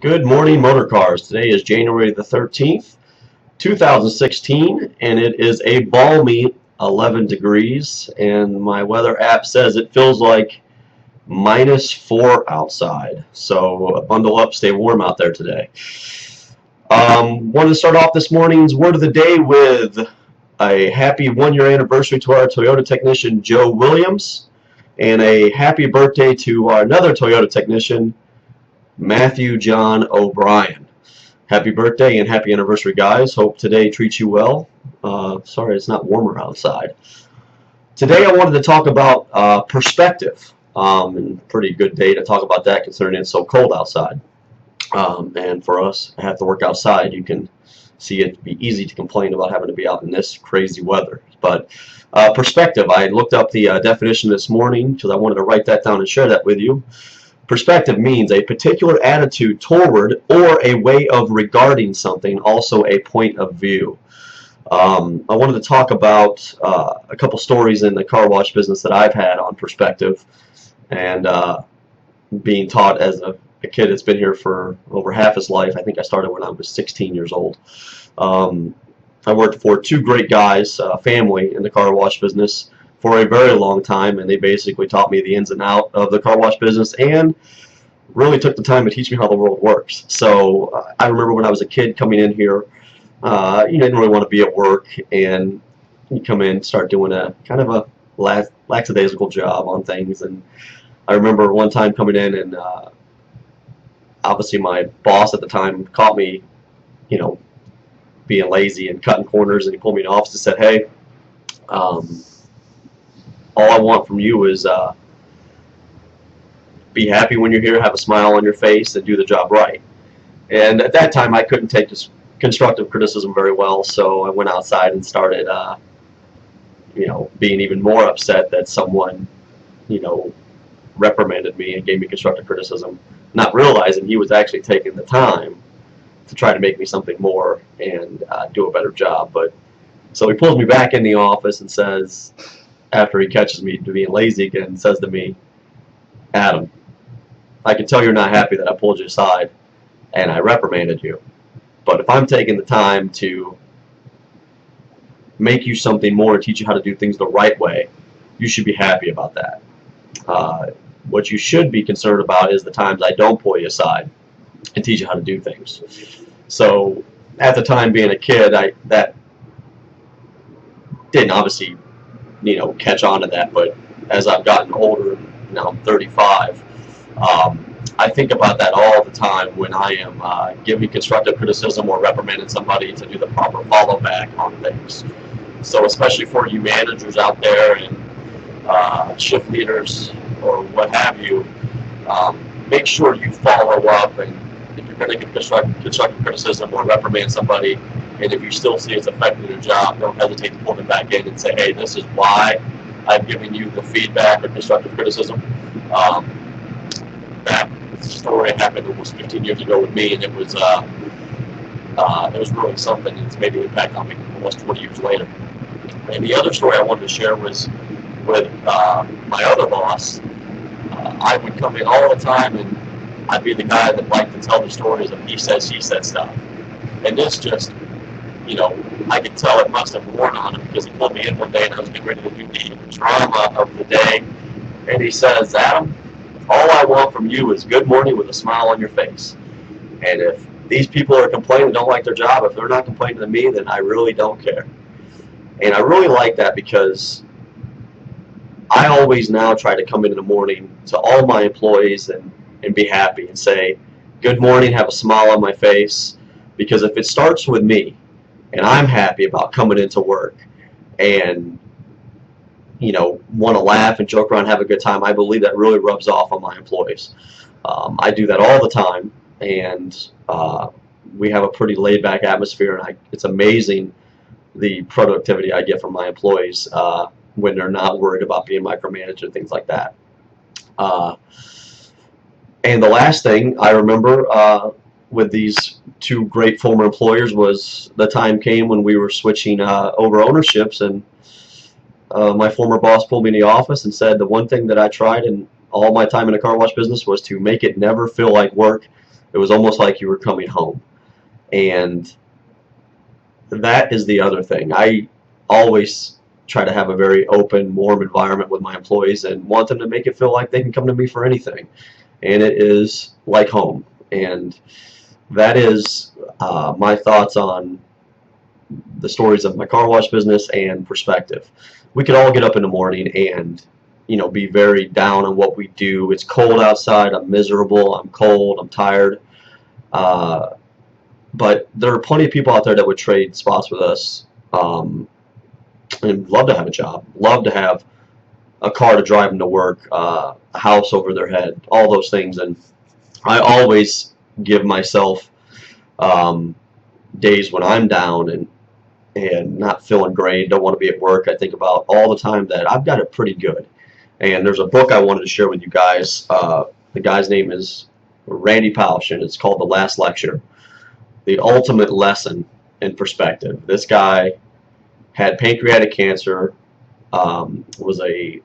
Good morning, motor cars. Today is January the 13th, 2016, and it is a balmy 11 degrees, and my weather app says it feels like -4 outside. So bundle up, stay warm out there today. Wanted to start off this morning's word of the day with a happy 1-year anniversary to our Toyota technician, Joe Williams, and a happy birthday to another Toyota technician, Matthew John O'Brien. Happy birthday and happy anniversary, guys. Hope today treats you well. Sorry it's not warmer outside. Today I wanted to talk about perspective. And pretty good day to talk about that considering it's so cold outside. And for us, I have to work outside. You can see it'd be easy to complain about having to be out in this crazy weather. But perspective, I looked up the definition this morning because I wanted to write that down and share that with you. Perspective means a particular attitude toward or a way of regarding something, also a point of view. I wanted to talk about a couple stories in the car wash business that I've had on perspective, and being taught as a kid that's been here for over half his life. I think I started when I was 16 years old. I worked for two great guys, family in the car wash business for a very long time, and they basically taught me the ins and outs of the car wash business and really took the time to teach me how the world works. So I remember when I was a kid coming in here, you didn't really want to be at work, and you come in, start doing a kind of a lackadaisical job on things. And I remember one time coming in, and obviously my boss at the time caught me, being lazy and cutting corners, and he pulled me in the office and said, "Hey, all I want from you is be happy when you're here, have a smile on your face, and do the job right." And at that time, I couldn't take this constructive criticism very well, so I went outside and started, being even more upset that someone, reprimanded me and gave me constructive criticism, not realizing he was actually taking the time to try to make me something more and do a better job. But so he pulls me back in the office and says, after he catches me being lazy again, says to me, "Adam, I can tell you're not happy that I pulled you aside and I reprimanded you. But if I'm taking the time to make you something more and teach you how to do things the right way, you should be happy about that. What you should be concerned about is the times I don't pull you aside and teach you how to do things." So at the time, being a kid, that didn't obviously catch on to that, but as I've gotten older, now I'm 35, I think about that all the time when I am giving constructive criticism or reprimanding somebody, to do the proper follow back on things. So especially for you managers out there and shift leaders or what have you, make sure you follow up, and if you're going to give constructive criticism or reprimand somebody, and if you still see it's affecting your job, don't hesitate to pull them back in and say, "Hey, this is why I've given you the feedback or constructive criticism." That story happened almost 15 years ago with me, and it was really something. It's made an impact on me almost 20 years later. And the other story I wanted to share was with my other boss. I would come in all the time, and I'd be the guy that liked to tell the stories of he said, she said stuff. And this just, I could tell it must have worn on him, because he pulled me in one day and I was getting ready to do the drama of the day. And he says, "Adam, all I want from you is good morning with a smile on your face. And if these people are complaining, don't like their job, if they're not complaining to me, then I really don't care." And I really like that, because I always now try to come in the morning to all my employees and be happy and say, "Good morning, have a smile on my face." Because if it starts with me and I'm happy about coming into work and want to laugh and joke around, have a good time, I believe that really rubs off on my employees. I do that all the time, and we have a pretty laid-back atmosphere, and it's amazing the productivity I get from my employees when they're not worried about being micromanaged and things like that. And the last thing I remember with these two great former employers was the time came when we were switching over ownerships, and my former boss pulled me in the office and said the one thing that I tried in all my time in the car wash business was to make it never feel like work It was almost like you were coming home. And that is the other thing. I always try to have a very open, warm environment with my employees and want them to make it feel like they can come to me for anything. And it is like home. And that is my thoughts on the stories of my car wash business and perspective. We could all get up in the morning and be very down on what we do. It's cold outside. I'm miserable. I'm cold. I'm tired. Uh, but there are plenty of people out there that would trade spots with us, and love to have a job, love to have a car to drive them to work, a house over their head, all those things. And I always give myself um, days when I'm down and not feeling great, don't want to be at work. I think about all the time that I've got it pretty good. And there's a book I wanted to share with you guys. The guy's name is Randy Pausch, and it's called The Last Lecture. The ultimate lesson in perspective. This guy had pancreatic cancer, was a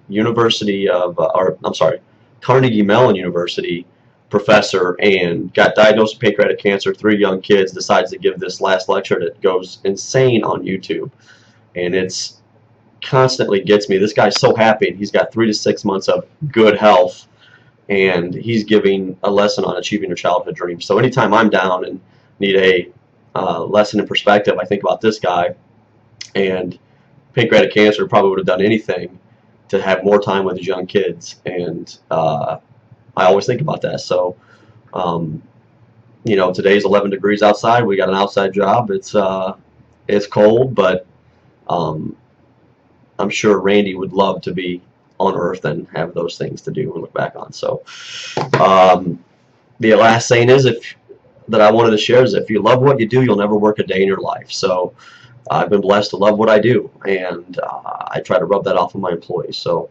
University of, or I'm sorry, Carnegie Mellon University professor, and got diagnosed with pancreatic cancer. 3 young kids, decides to give this last lecture that goes insane on YouTube, and it's constantly gets me. This guy's so happy, and he's got 3 to 6 months of good health, and he's giving a lesson on achieving your childhood dreams. So anytime I'm down and need a lesson in perspective, I think about this guy. And pancreatic cancer, probably would have done anything to have more time with his young kids, and I always think about that. So today's 11 degrees outside. We got an outside job. It's cold, but I'm sure Randy would love to be on Earth and have those things to do and look back on. So the last saying is that I wanted to share is, if you love what you do, you'll never work a day in your life. So I've been blessed to love what I do, and I try to rub that off on my employees. So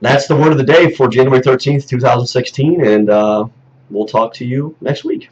that's the word of the day for January 13th, 2016, and we'll talk to you next week.